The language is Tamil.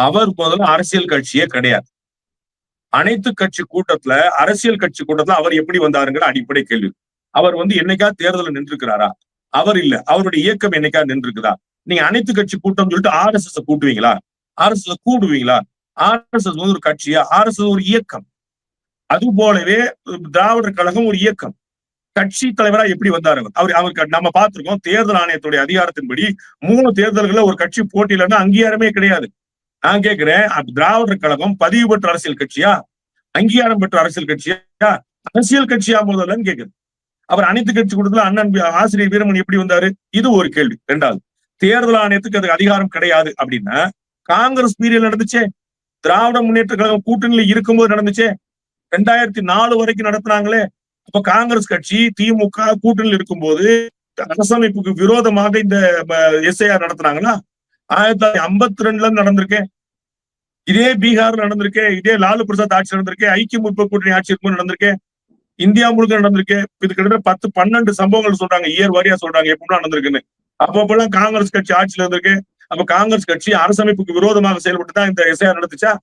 அவர் முதல்ல அரசியல் கட்சியே கிடையாது. அனைத்து கட்சி கூட்டத்துல, அரசியல் கட்சி கூட்டத்துல அவர் எப்படி வந்தாருங்கிற அடிப்படை கேள்வி. அவர் என்னைக்காவது தேர்தலில் நின்றுக்கிறாரா? அவர் இல்ல. அவருடைய இயக்கம் என்னைக்காவது நின்றுக்குதா? நீங்க அனைத்து கட்சி கூட்டம் சொல்லிட்டு RSS கூட்டுவீங்களா? RSS கூடுவீங்களா? RSS ஒரு கட்சியா? RSS ஒரு இயக்கம். அது போலவே திராவிடர் கழகம் ஒரு இயக்கம். கட்சி தலைவரா எப்படி வந்தாரு? அவருக்கு நம்ம பார்த்திருக்கோம். தேர்தல் ஆணையத்துடைய அதிகாரத்தின்படி 3 தேர்தல்கள்ல ஒரு கட்சி போட்டியிலன்னா அங்கீகாரமே கிடையாது. நான் கேட்கிறேன், திராவிடர் கழகம் பதிவு பெற்ற அரசியல் கட்சியா? அங்கீகாரம் பெற்ற அரசியல் கட்சியா? அரசியல் கட்சியா முதல்லன்னு கேக்குது. அவர் அனைத்து கட்சி கூட்டத்துல அண்ணன் ஆசிரியர் வீரமணி எப்படி வந்தாரு? இது ஒரு கேள்வி. 2வது, தேர்தல் ஆணையத்துக்கு அதுக்கு அதிகாரம் கிடையாது அப்படின்னா காங்கிரஸ் பீரியட் நடந்துச்சே, திராவிட முன்னேற்ற கழகம் கூட்டணியில இருக்கும்போது நடந்துச்சே, 2004 வரைக்கும் நடத்தினாங்களே. அப்ப காங்கிரஸ் கட்சி திமுக கூட்டணியில் இருக்கும்போது அரசமைப்புக்கு விரோதமாக இந்த SIR நடத்தினாங்களா? 1952 நடந்திருக்கேன். இதே பீகார் நடந்திருக்கேன். இதே லாலு பிரசாத் ஆட்சி நடந்திருக்கேன். ஐக்கிய முற்போக்கு கூட்டணி ஆட்சி இருக்கும்போது நடந்திருக்கேன். இந்தியா முழுக்க நடந்திருக்கு. இது கிட்டத்தட்ட 10-12 சம்பவங்கள் சொல்றாங்க. இயர் வாரியா சொல்றாங்க எப்படிலாம் நடந்திருக்குன்னு. அப்பெல்லாம் காங்கிரஸ் கட்சி ஆட்சியில இருந்திருக்கு. அப்ப காங்கிரஸ் கட்சி அரசமைப்புக்கு விரோதமாக செயல்பட்டு தான் இந்த SIR நடத்துச்சா?